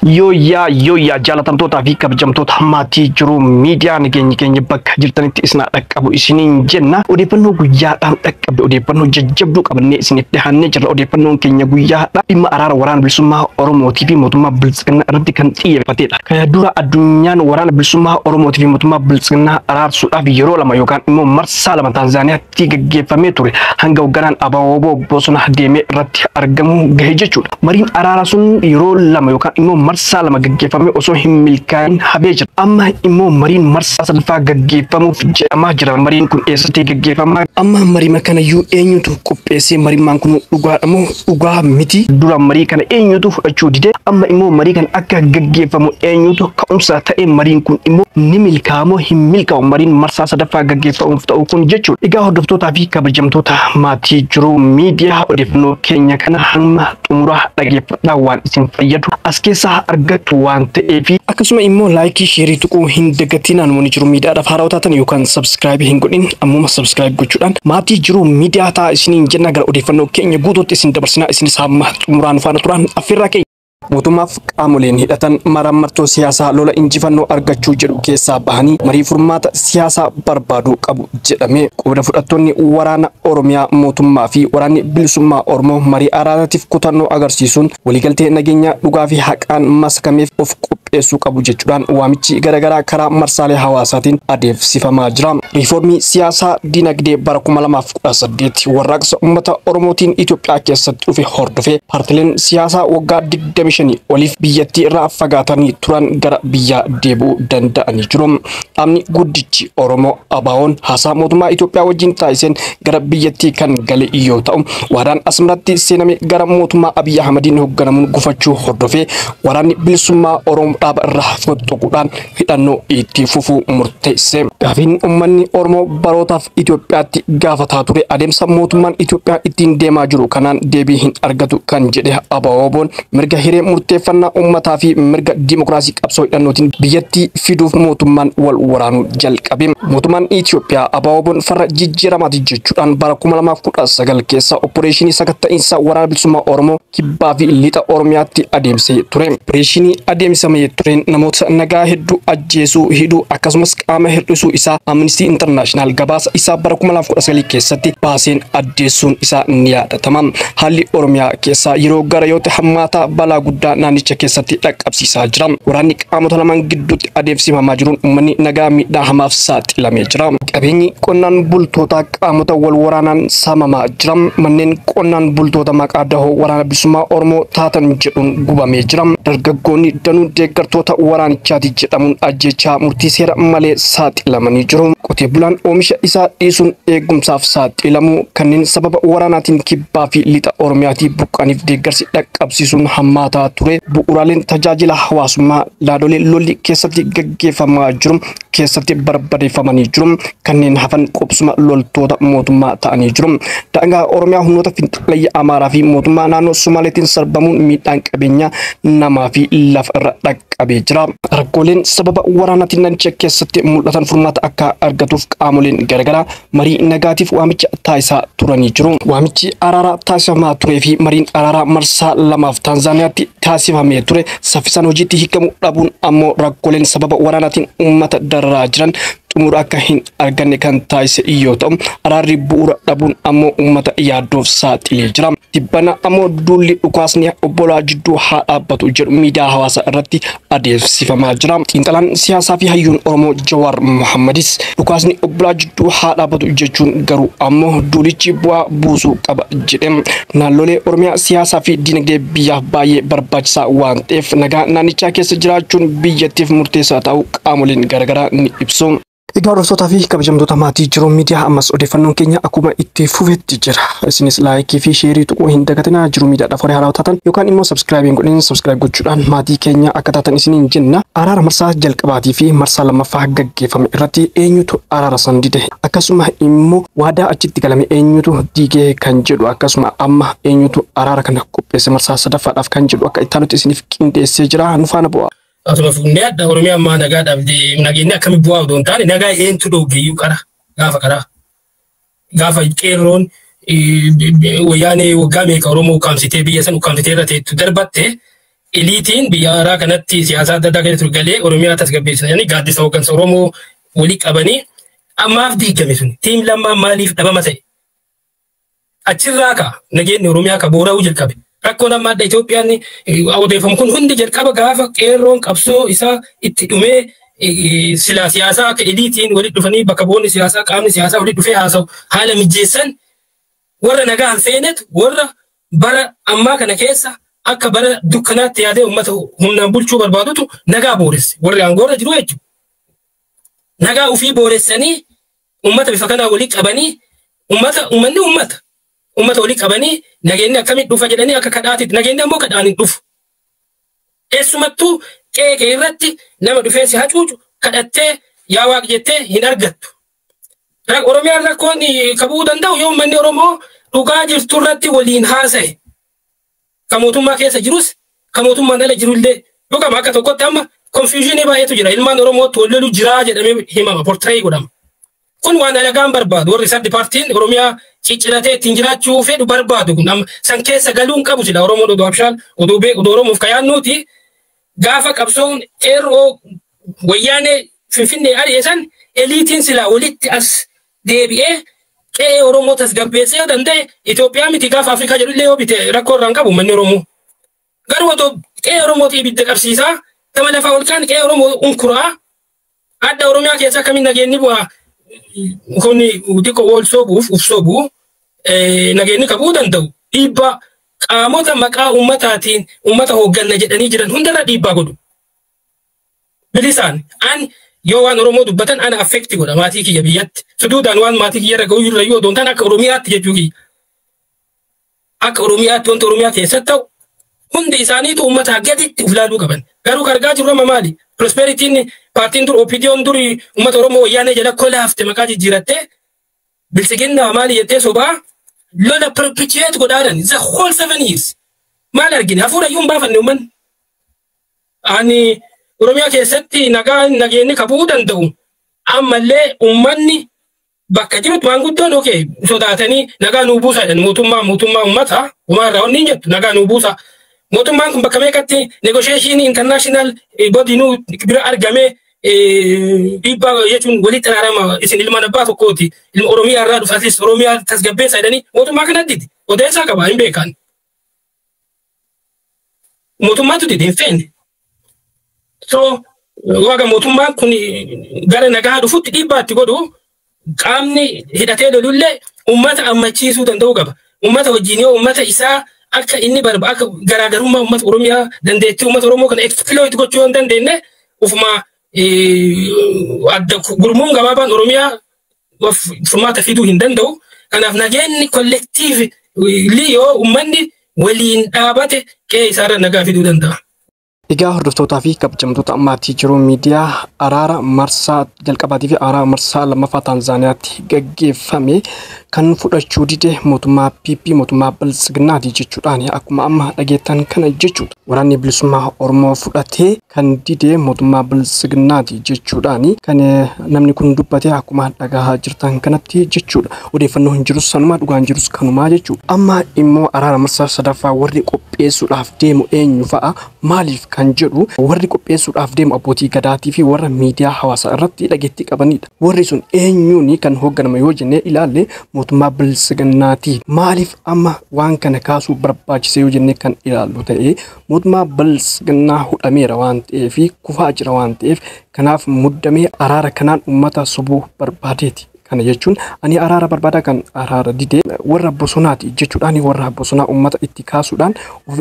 Yo ya jaalatamtoota fi kabajamtoota maatii jiru miidiyaa nageenya bakka jirtanitti isna dhaqqabu isiniin jenna odeeffannoo guyyaadhaan dhaqqabe odeeffannoo jajjabduu qabannee isinitti dhiyaannee jirra odeeffannoon keenya guyyaadhaa dhimma araara waraana bilisummaa Oromootii fi mootummaa Biltsiginnaa irratti kan xiyyeeffatedha. Kana dura addunyaan waraana bilisummaa Oromootii fi mootummaa Biltsiginnaa araarsuudhaaf yeroo lama yookaan immoo marsaa lama Taanzaaniyaatti gaggeeffamee ture hanga hoogganaan Abaaboo Bosona deemee irratti argamu gahe jechuudha. Mariin araara sun yeroo lama yookaan immoo marsaa lama gaggeeffame osoo hin milkaa'in hafee jira. Amma immoo mariin marsaa sadaffaa gaggeeffamuuf jedhamaa jira. Mariin kun eessatti gaggeeffama? Amma marii kana eenyutu qopheessee mariin kun dhugaadha moo dhugaa miti? Dura marii kana eenyutu fudhachuu dide? Amma immoo marii kana akka gaggeeffamu eenyutu ka'umsa ta'e mariin kun immoo ni milkaa'a moo hin milkaa'u? Mariin marsaa sadaffaa gaggeeffamuuf ta'u kun jechuudha. Egaa hordoftootaa fi kabajamtoota maatii jiru miidiyaa odeeffannoo keenya kana hamma xumuraa dhaggeeffadhaa waan isin fayyadu as keessaa argatu waan ta'eef akkasuma immoo laayikii sheerii tuquu hin dagatinaa namoonni jiru miidiyaadhaaf haaraa taatan yookaan subscribe hin godhin ammuma subscribe gochuudhaan maatii jiru miidiyaa ta'a isiniin jenna gara odeeffannoo keenya guutuutti isin dabarsinaa isinis hamma xumuraan faana turan affeerraa keenya. Mootummaaf qaamoleen hidhatan maraamartoo siyaasaa lola injifannoo argachuu jedhu keessaa bahanii marii furmaata siyaasaa barbaaduu qabu jedhame qooda fudhattoonni waraana Oromiyaa mootummaa fi waraanni bilisummaa Oromoo marii araaraatiif kutannoo agarsiisuun waliigaltee nageenya dhugaa fi haqaan masakameef of qopheessuu qabu jechuudhaan waamichi garagaraa karaa marsaalee hawaasaatiin adeemsifamaa jira. Riiformii siyaasaa dinagdee bara 2018 warraaqsa uummata Oromootiin Itoophiyaa keessatti dhufe hordofee paartileen siyaasaa waggaa 25 oliif biyyattii irraa fagaatanii turan gara biyyaa deebi'uu danda'anii jiru. Dhaabni guddichi Oromoo ABO'n haasaa mootummaa Itoophiyaa wajjin taasiseen gara biyyattii kan gale yoo ta'u waadaan asmaratti seename gara mootummaa Abiy Ahmediin hoogganamuun gufachuu hordofee waraanni bilisummaa Oromoo dhaaba irraa foxxoquudhaan hidhannoo itti fufuu murteesse. Gaafiin uummanni Oromoo barootaaf Itoophiyaatti gaafataa ture adeemsa mootummaan Itoophiyaa ittiin deemaa jiru kanaan deebii hin argatu kan jedhe ABO'n mirga hiree murteeffannaa uummataa fi mirga dimokiraasii qabsoo hidhannootiin biyyattii fiduuf mootummaan wal waraanuu jalqabe. Mootummaan Itoophiyaa ABO'n farra jijjiiramaati jechuudhaan bara 2019 keessa opereeshinii sakatta'iinsa waraana bilisummaa Oromoo kibbaa fi lixa Oromiyaatti adeemsee ture. Opereeshinii adeemsifamee tureen namoota nagaa hedduu ajjeesuu hidhuu akkasumas qaama hir'isuu isaa Amnesty International gabaasa isaa bara 2019 keessatti baaseen addeessuun isaa ni yaadatama. Haalli Oromiyaa keessaa yeroo gara yoo ta'e hammaataa balaa guddaa naannicha keessatti dhaqqabsiisaa jira. Waraanni qaamota lamaan gidduutti adeemsifamaa jiruun uummanni nagaa miidhaa hamaaf saaxilamee jira. Qabeenyi qonnaan bultoota qaamota wal waraanaan saamamaa jira. Manneen qonnaan bultoota maqaa dahoo waraana bilisummaa Oromoo taatan jedhuun gubamee jira. Dargaggoonni danuu deeggartoota waraanichaati jedhamuun ajjechaa murtii seera malee saaxilamanii jiru. Qotee bulaan oomisha isaa dhiisuun eegumsaaf saaxilamuu kanneen sababa waraanaatiin kibbaa fi lixa Oromiyaatii buqqaniif deeggarsi dhaqqabsiisuun hammaataa ture. Bu'uuraaleen tajaajila hawaasummaa laadolee lolli keessatti gaggeeffamaa jiru keessatti barbadeeffamanii jiru. Kanneen hafan qubsuma loltoota mootummaa ta'anii jiru. Daangaa Oromiyaa humnoota finxalayya Amaaraa fi mootummaa naannoo Somaaleetiin sarbamuun miidhaan qabeenyaa namaa fi lafa irra dhaqqabee jira. Rakkooleen sababa waraanaatiin naannicha keessatti mul'atan furmaata akka argatuuf qaamoleen garagaraa marii nagaatiif waamicha taasisaa turanii jiru. Waamichi araaraa taasifamaa turee fi mariin araaraa marsaa lamaaf Taanzaaniyaatti taasifamee ture saffisaan hojiitti hiikamuu dhabuun ammoo rakkooleen sababa waraanaatiin uummata dararaa jiran xumura akka hin arganne kan taasise yoo ta'u araarri bu'uura dhabuun ammoo uummata yaaddoof saaxilee jira. Tibbana ammoo duulli dhukaasni obbolaa jidduu haa dhaabbatu jedhu miidiyaa hawaasaa irratti adeemsifamaa jira. Xiinxalaan siyaasaa fi hayyuun Oromoo Jawaar Mohammadis dhukaasni obbolaa jidduu haa dhaabbatu jechuun garuu ammoo duulichi bu'aa buusuu qaba jedhe. Naannolee Oromiyaa siyaasaa fi dinagdee biyyaaf baay'ee barbaachisaa waan ta'eef nagaa naannichaa keessa jiraachuun biyyattiif murteessaa ta'uu qaamoleen garagaraa ni ibsu. Egaa hordoftoota fi kabajamtoota maatii jiru miidiyaa ammas odeeffannoon keenya akkuma itti fufetti jira. Isinis laayikii fi sheerii tuquu hin dagatinaa jiru miidiyaadhaaf horii haaraa taatan yookaan immoo subscribe godhin subscribe gochuudhaan maatii keenya akka taatan isiniin jenna. Araara marsaa jalqabaatii fi marsaa lammaffaa gaggeeffame irratti eenyutu araara san dide akkasuma immoo waadaa achitti galame eenyutu diigee kan jedhu akkasuma amma eenyutu araara kana qopheesse marsaa sadaffaadhaaf kan jedhu akka itti aanutti isiniif qindeessee jira nu faana bu'a. asuma fuudhee adda Oromiyaa ammaa nagaadhaaf nageenya akkamitti bu'aa odoo hin taane nagaa eentu dhoogeeyyuu qara gaafa karaa gaafa qeerroon wayyaanee waggaa meeqa Oromoo ukkaamsitee biyya san ukkaamsitee irra teettu darbatte eliitiin biyya haaraa kanatti siyaasa adda addaa keessatti galee Oromiyaa tasgabbeessanii gaaddisa hooggansa Oromoo walii qabanii ammaaf diigame sun tiim lammaan maaliif dhabama ta'e achirraa ka nageenyi Oromiyaa ka boora'uu jalqabe. Rakkoon amma adda Itoophiyaan odeeffamu kun hundi jalqaba gaafa qeerroon qabsoo isaa itti dhumee sila siyaasaa akka eliitiin walitti dhufanii bakka bu'oonni siyaasaa qaamni siyaasaa walitti dhufee haasa'u haala mijeessan warra nagaan seenetu warra bara ammaa kana keessa akka bara dukkanaatti yaadee uummata humnaan bulchuu barbaadutu nagaa booresse warri aangoorra jiru jechuudha. Nagaa ofii booressanii uummata bifa kanaa walitti qabanii uummanni uummata walii qabanii nageenyi akkamitti dhufa jedhanii akka kadhaatitti nageenyi ammoo kadhaan hin dhufu. Eessumattuu qeeqee irratti nama dhufee si hacuucu kadhattee yaa Waaqi jettee hin argattu. Oromiyaan rakkoon qabuu danda'u yoo uummanni Oromoo dhugaa jirtu irratti waliin haasa'e. Kan mootummaa keessa jirus kan mootummaan ala jirullee dhugama akka tokkotti amma konfiyuushinii baay'eetu jira. Ilmaan Oromootti wal lolu jiraa jedhamee himama portiree godhama. Kun waan alagaan barbaadu warri saddi paartiin Oromiyaa cicciratee ittiin jiraachuu fedhu barbaadu kun san keessa galuun qabu sila Oromoon odoo abshaan odoo Oromoof kayaannuuti gaafa qabsoon qeerroo wayyaanee Finfinnee ari'eessan eliitiin sila walitti as deebi'ee qe'ee Oromoo tasgabbeessee yoo danda'e Itoophiyaa miti gaafa Afrikaa jedhullee yoo bite rakkoo irraan qabu manni Oromoo. Garuu odoo qe'ee Oromootii ibidda qabsiisaa gama lafaa ol kaan qe'ee Oromoo unkuraa adda Oromiyaa keessa akkamiin nageenyi bu'aa kuni xiqqoo wal soobuuf uf soobuu nageenyi qabuu danda'u dhiibbaa qaamota maqaa ummataatiin ummata hoogganna jedhanii jiran hundarra dhiibbaa godhu. Bilisaan an yoo waan Oromoo dubbatan ana affekti godha maatii kiyya biyyatti suduudhaan waan maatii kiyya irra ga'uu jirra yoo doontaan akka Oromiyaatti jechuu kiyya. Akka Oromiyaatti wanta Oromiyaa keessatti ta'u hundi isaaniitu ummataa gaditti uf laaluu qaban. Garuu argaa jirru amma maali? Prosperitiin paartiin dur OPDO'n duri ummata Oromoo wayyaanee jala kolaafte maqaa jijjiirattee bilisiginnaa maali jettee sobaa lola perpetuate godhaadan the whole 7 years. Maal argine hafuura iyyuu hin baafanne uummanni. Ani Oromiyaa keessatti nageenyi qabuu danda'u ammallee uummanni bakka jirutti maanguddoon okee sodaatanii nagaa nuu buusa jedhan mootummaa uummataa uumaarraa onni hin jettu nagaa nuu buusa. Mootummaan kun bakka meeqatti negotiation international body nuu bira argamee dhiibbaa jechuun walitti araarama isin ilmaan abbaa tokkooti ilma Oromiyaa irraa dhufatis Oromiyaa tasgabbeessa jedhanii mootummaa kanatti odeessaa qaba hin beekan. Mootummaatu dide hin feene. So waaga mootummaan kun gara nagaa dhufutti dhiibbaa itti godhu qaamni hidhatee lolullee uummata ammachiisuu danda'uu qaba. Uummata wajjin yoo uummata isaa akka inni akka garaagarummaa uummata Oromiyaa dandeettii uummata Oromoo kana exploit gochuu hin dandeenye ufuma adda gurmuun gabaabaan Oromiyaa furmaata fiduu hin danda'u. Kanaaf nageenyi kollektiiv yoo uummanni waliin dhaabate qe'ee isaarra nagaa fiduu danda'a. Egaa hordoftootaa fi kabajamtoota ammaatii jiru miidiyaa araara marsaa jalqabaatii fi araara marsaa lammaffaa Taanzaaniyaatti gaggeeffame kan fudhachuu dide mootummaa PP mootummaa Bilisiginnaati jechuudhaan akkuma amma dhageettan kana jechuudha. Waraanni bilisummaa Oromoo fudhatee kan dide mootummaa Bilisiginnaati jechuudhaan kan namni kun dubbate akkuma dhagaa jirtan kanatti jechuudha. Odeeffannoo hin jirus sanuma dhugaan jirus kanumaa jechuudha. Amma immoo araara marsaa sadaffaa warri qopheessuudhaaf deemu eenyu fa'a maaliif kan jedhu warri qopheessuudhaaf deemu abbootii gadaatii fi warra miidiyaa hawaasaa irratti dhageettii qabanidha. Warri sun eenyuun kan hoogganama yoo jennee ilaalle mootummaa Bilisiginnaati. Maaliif amma waan kana kaasuu barbaachise yoo jennee kan ilaallu ta'e mootummaa Bilisiginnaa hudhameera waan ta'eef kufaa jira waan ta'eef kanaaf muddamee araara kanaan uummata sobuu barbaadeeti. Kana jechuun ani araara barbaada kan araara didee warra bosonaati jechuudhaan warra bosonaa uummata itti kaasuudhaan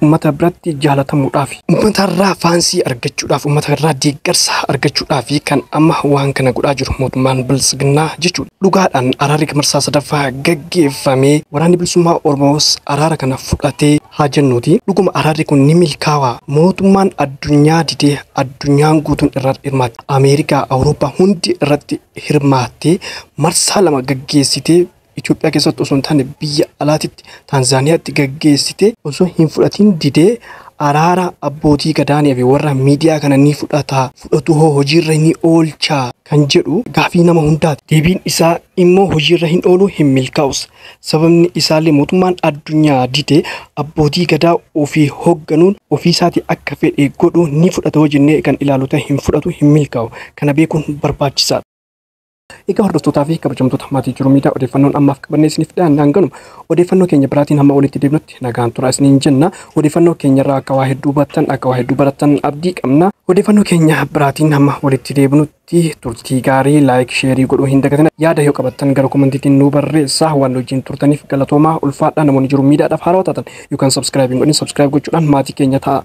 uummata biratti jaalatamuudhaaf uummata irraa faansii argachuudhaaf uummata irraa deeggarsa argachuudhaaf kan amma waan kana godhaa jiru mootummaan Bilisiginnaa jechuudha. Dhugaadhaan araarri marsaa sadaffaa gaggeeffamee waraanni bilisummaa Oromoos araara kana fudhatee haa jennuuti. Dhuguma araarri kun ni milkaawaa. Mootummaan addunyaa didee addunyaan guutuun irraa hirmaatte. Ameerikaa, Awurooppaa hundi irratti hirmaattee marsaa lama gaggeessitee Itoophiyaa keessatti osoo hin taane biyya alaatitti Taanzaaniyaatti gaggeessitee osoo hin fudhatiin didee araara abbootii gadaanii fi warra miidiyaa kana ni fudhatu hojiirra ni oolcha kan jedhu gaafii nama hundaati. Deebiin isaa immoo hojiirra hin oolu hin milkaa'us. Sababni isaallee mootummaan addunyaa dide abbootii gadaa ofii hoogganuun ofii isaatii akka fedhe godhu ni fudhata jennee kan ilaalu ta'e hin fudhatu hin milkaa'u. Kana beekuun barbaachisaadha. Egaa hordoftoota fi kabajamtoota maatii jiruu miidiyaa odeeffannoon ammaaf qabannee isiniif dhiyaannaan ganuma odeeffannoo keenya biraatiin hamma walitti deebinutti nagaan tura isiniin jenna. Odeeffannoo keenya irraa akka waa hedduu baratan abdii qabna. Odeeffannoo keenya biraatiin hamma walitti deebinutti turtii gaarii laayik sheerii godhuu hin dagatina. Yaada yoo qabattan gara komantiitiin nu barreessaa. Waan wajjin turtaniif galatoomaa ulfaadhaa. Namoonni jiruu miidiyaadhaaf haarawaa taatan yookaan sabskiraayib gochuudhaan maatii keenya ta'a.